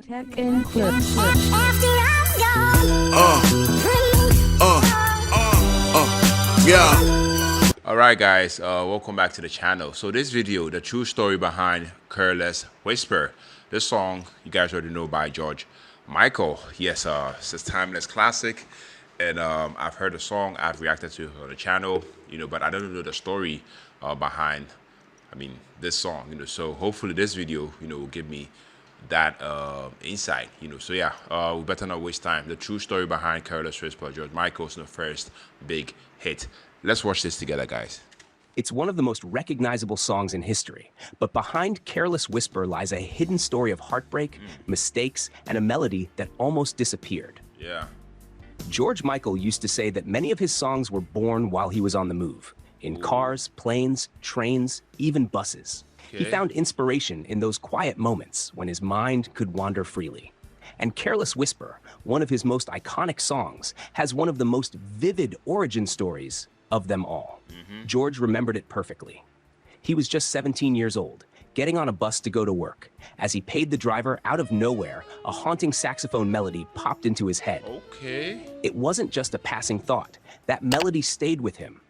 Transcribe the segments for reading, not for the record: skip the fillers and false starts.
Tech and clips. Yeah. Alright guys, welcome back to the channel. So this video, the true story behind Careless Whisper. This song, you guys already know, by George Michael. Yes, it's a timeless classic. And I've heard the song, I've reacted to it on the channel, but I don't know the story behind, this song, so hopefully this video, will give me that insight, so yeah, we better not waste time. The true story behind Careless Whisper, George Michael's first big hit. Let's watch this together, guys. It's one of the most recognizable songs in history, but behind Careless Whisper lies a hidden story of heartbreak, mistakes, and a melody that almost disappeared. Yeah. George Michael used to say that many of his songs were born while he was on the move, in cars, planes, trains, even buses. He found inspiration in those quiet moments when his mind could wander freely. And Careless Whisper, one of his most iconic songs, has one of the most vivid origin stories of them all. George remembered it perfectly. He was just 17 years old, getting on a bus to go to work. As he paid the driver, out of nowhere, a haunting saxophone melody popped into his head. It wasn't just a passing thought. That melody stayed with him,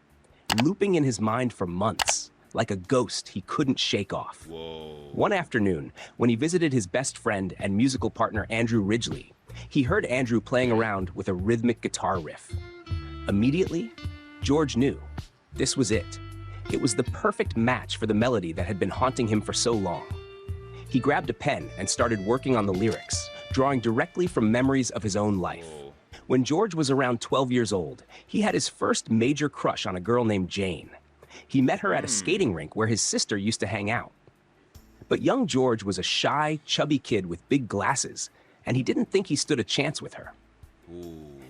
looping in his mind for months, like a ghost he couldn't shake off. One afternoon, when he visited his best friend and musical partner Andrew Ridgeley, he heard Andrew playing around with a rhythmic guitar riff. Immediately, George knew this was it. It was the perfect match for the melody that had been haunting him for so long. He grabbed a pen and started working on the lyrics, drawing directly from memories of his own life. When George was around 12 years old, he had his first major crush on a girl named Jane. He met her at a skating rink where his sister used to hang out. But young George was a shy, chubby kid with big glasses, and he didn't think he stood a chance with her.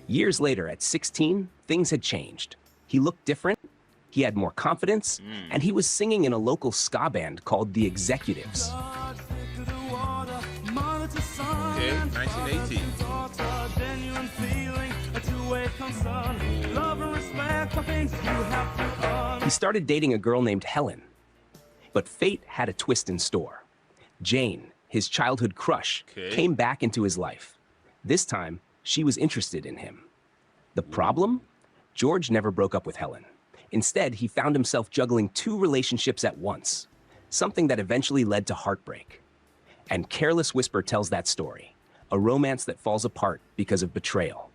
Years later, at 16, things had changed. He looked different, he had more confidence, and he was singing in a local ska band called The Executives. 1980. He started dating a girl named Helen. But fate had a twist in store. Jane, his childhood crush, came back into his life. This time, she was interested in him. The problem? George never broke up with Helen. Instead, he found himself juggling two relationships at once, something that eventually led to heartbreak. And Careless Whisper tells that story, a romance that falls apart because of betrayal.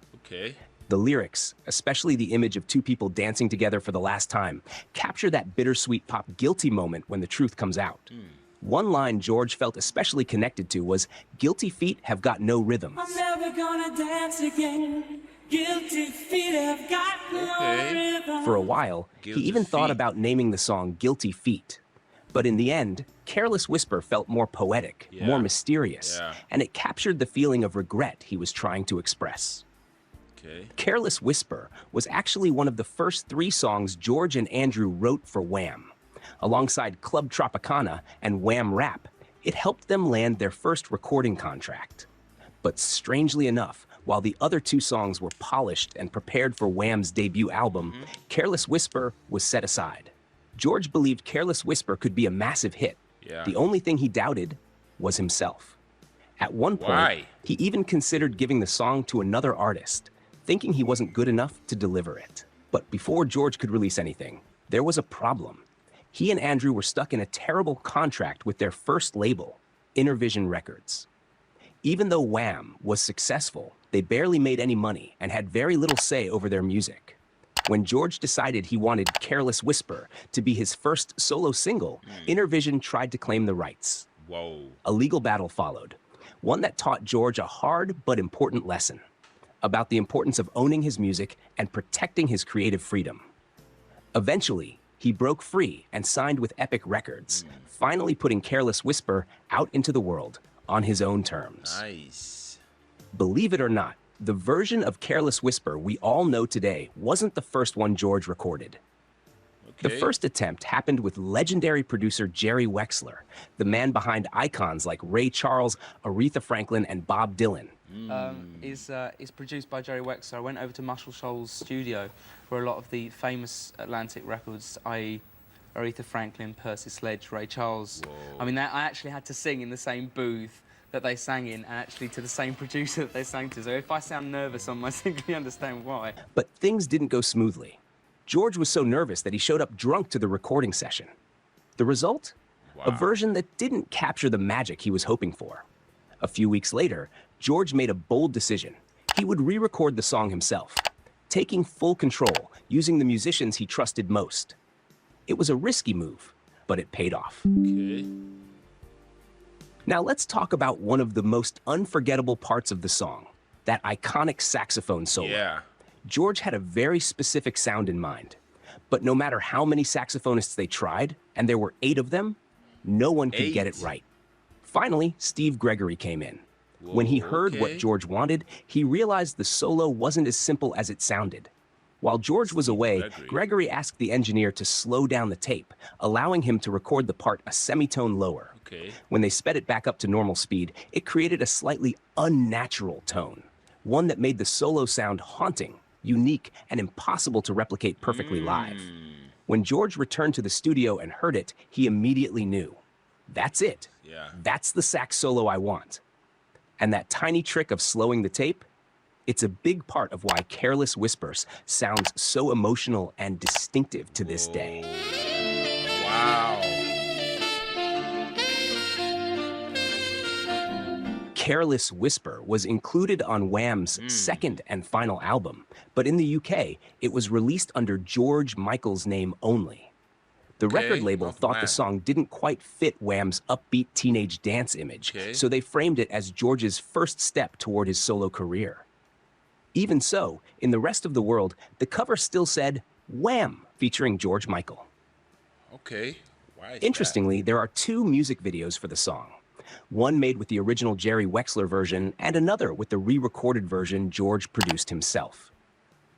The lyrics, especially the image of two people dancing together for the last time, capture that bittersweet pop guilty moment when the truth comes out. One line George felt especially connected to was, "Guilty feet have got no rhythm." I'm never gonna dance again. Guilty feet have got no rhythm. For a while, he even thought about naming the song Guilty Feet. But in the end, Careless Whisper felt more poetic, more mysterious, and it captured the feeling of regret he was trying to express. Careless Whisper was actually one of the first 3 songs George and Andrew wrote for Wham. Alongside Club Tropicana and Wham Rap, it helped them land their first recording contract. But strangely enough, while the other 2 songs were polished and prepared for Wham's debut album, Careless Whisper was set aside. George believed Careless Whisper could be a massive hit. The only thing he doubted was himself. At one point, he even considered giving the song to another artist, thinking he wasn't good enough to deliver it. But before George could release anything, there was a problem. He and Andrew were stuck in a terrible contract with their first label, Intervision Records. Even though Wham was successful, they barely made any money and had very little say over their music. When George decided he wanted Careless Whisper to be his first solo single, Intervision tried to claim the rights. A legal battle followed, one that taught George a hard but important lesson about the importance of owning his music and protecting his creative freedom. Eventually, he broke free and signed with Epic Records, finally putting Careless Whisper out into the world on his own terms. Believe it or not, the version of Careless Whisper we all know today wasn't the first one George recorded. The first attempt happened with legendary producer Jerry Wexler, the man behind icons like Ray Charles, Aretha Franklin, and Bob Dylan. Is produced by Jerry Wexler. I went over to Muscle Shoals studio where a lot of the famous Atlantic records, i.e. Aretha Franklin, Percy Sledge, Ray Charles. I mean, I actually had to sing in the same booth that they sang in and actually to the same producer that they sang to. So if I sound nervous on my single, you understand why. But things didn't go smoothly. George was so nervous that he showed up drunk to the recording session. The result? A version that didn't capture the magic he was hoping for. A few weeks later, George made a bold decision. He would re-record the song himself, taking full control, using the musicians he trusted most. It was a risky move, but it paid off. Okay. Now let's talk about one of the most unforgettable parts of the song, that iconic saxophone solo. Yeah. George had a very specific sound in mind, but no matter how many saxophonists they tried, and there were 8 of them, no one could get it right. Finally, Steve Gregory came in. When he heard what George wanted, he realized the solo wasn't as simple as it sounded. While George was away, Gregory asked the engineer to slow down the tape, allowing him to record the part a semitone lower. When they sped it back up to normal speed, it created a slightly unnatural tone, one that made the solo sound haunting, unique, and impossible to replicate perfectly live. When George returned to the studio and heard it, he immediately knew. That's it. That's the sax solo I want. And that tiny trick of slowing the tape, it's a big part of why Careless Whispers sounds so emotional and distinctive to this day. Wow. Careless Whisper was included on Wham's second and final album, but in the UK, it was released under George Michael's name only. The record label thought the song didn't quite fit Wham's upbeat teenage dance image, so they framed it as George's first step toward his solo career. Even so, in the rest of the world, the cover still said Wham, featuring George Michael. Okay. Why is Interestingly, there are 2 music videos for the song. One made with the original Jerry Wexler version, and another with the re-recorded version George produced himself.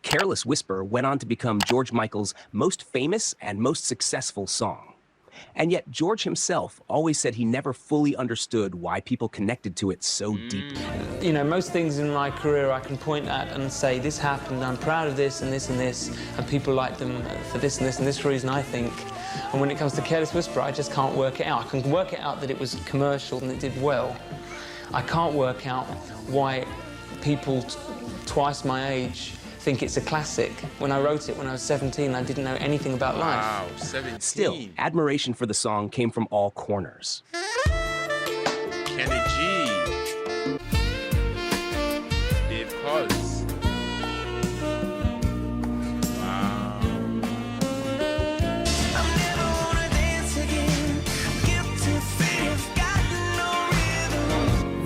Careless Whisper went on to become George Michael's most famous and most successful song. And yet George himself always said he never fully understood why people connected to it so deeply. You know, most things in my career I can point at and say, this happened, I'm proud of this and this and this, and people like them for this and this and this reason, I think. And when it comes to Careless Whisper, I just can't work it out. I can work it out that it was commercial and it did well. I can't work out why people twice my age think it's a classic. When I wrote it when I was 17, I didn't know anything about life. Wow, 17. Still, admiration for the song came from all corners. Kenny G. Dave Cuz. Wow.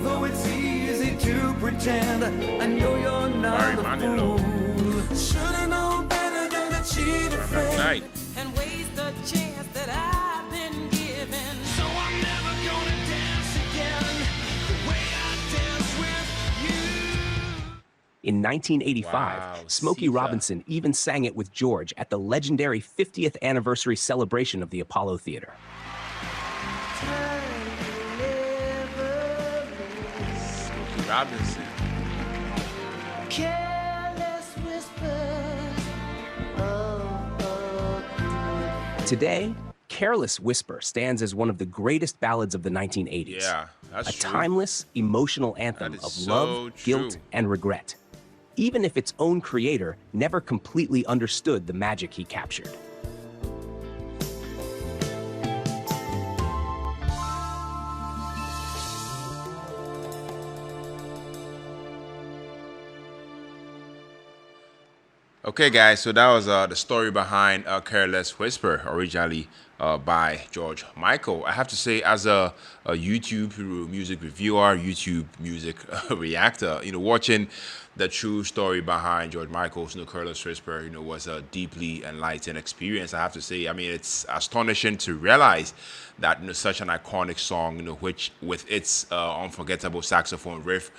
Though it's easy to pretend, I know you're not a fool. Should've known better than to cheat a friend and waste the chance that I've been given. So I'm never gonna dance again the way I dance with you. In 1985, Smokey Robinson even sang it with George at the legendary 50th anniversary celebration of the Apollo Theater. Smokey Robinson. Today, Careless Whisper stands as one of the greatest ballads of the 1980s. Yeah, that's a true. timeless, emotional anthem of love, guilt, and regret, even if its own creator never completely understood the magic he captured. Okay, guys, so that was the story behind Careless Whisper, originally by George Michael. I have to say, as a YouTube music reviewer, YouTube music reactor, watching the true story behind George Michael's Careless Whisper, was a deeply enlightening experience. I have to say, I mean, it's astonishing to realize that such an iconic song, which with its unforgettable saxophone riff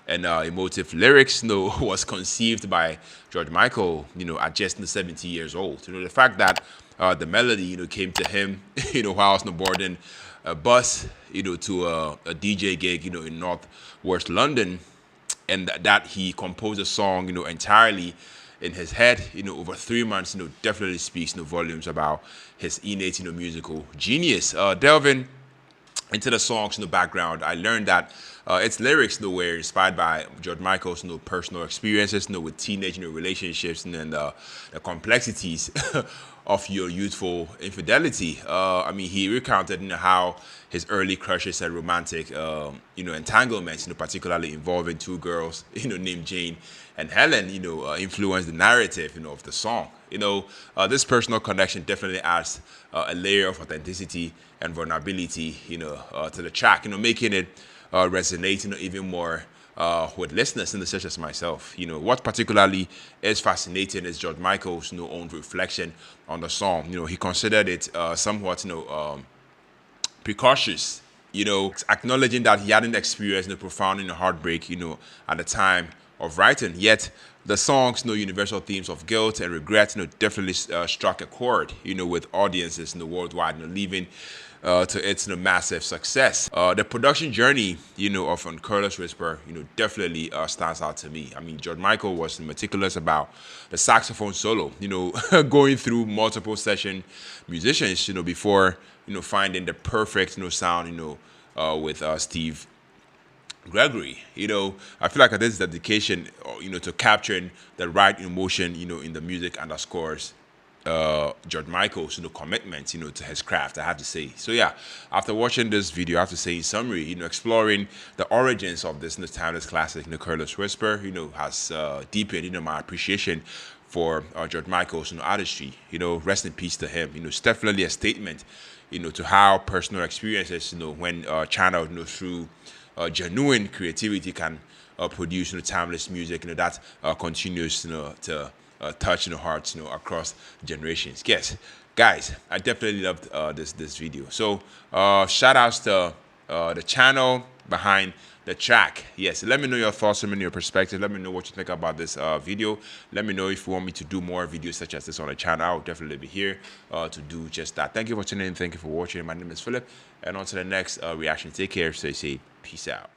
and emotive lyrics, was conceived by George Michael, at just 70 years old. The fact that the melody, came to him, while snowboarding a bus, to a DJ gig, in Northwest London, and that he composed a song, entirely in his head, over 3 months, definitely speaks, volumes about his innate, musical genius. Delving into the song's background, I learned that its lyrics, were inspired by George Michael's, personal experiences, with teenage, relationships, and the complexities of your youthful infidelity. I mean, he recounted, how his early crushes and romantic, entanglements, particularly involving two girls, named Jane and Helen, influenced the narrative, of the song. This personal connection definitely adds a layer of authenticity and vulnerability, to the track, making it resonate, even more with listeners, such as myself. What particularly is fascinating is George Michael's, own reflection on the song. He considered it somewhat, precautious, acknowledging that he hadn't experienced the profound, heartbreak, at the time of writing. Yet the song's universal themes of guilt and regret, definitely struck a chord, with audiences worldwide, leaving to its massive success. The production journey, of Careless Whisper, definitely stands out to me. I mean, George Michael was meticulous about the saxophone solo, going through multiple session musicians, before, finding the perfect, sound, with Steve Gregory. I feel like this is dedication, to capturing the right emotion, in the music underscores George Michael's, commitment, to his craft, I have to say. So yeah, after watching this video, I have to say in summary, exploring the origins of this timeless classic, Careless Whisper, has deepened, my appreciation for George Michael's, artistry. Rest in peace to him. It's definitely a statement, to how personal experiences, when channeled, through genuine creativity, can produce, timeless music, that continues, to touch hearts, across generations. Yes, guys, I definitely loved this video. So shout outs to the channel behind the track. Yes, let me know your thoughts, let me know your perspective, let me know what you think about this video. Let me know if you want me to do more videos such as this on the channel. I'll definitely be here to do just that. Thank you for tuning in, thank you for watching. My name is Philip, and on to the next reaction. Take care, stay safe, peace out.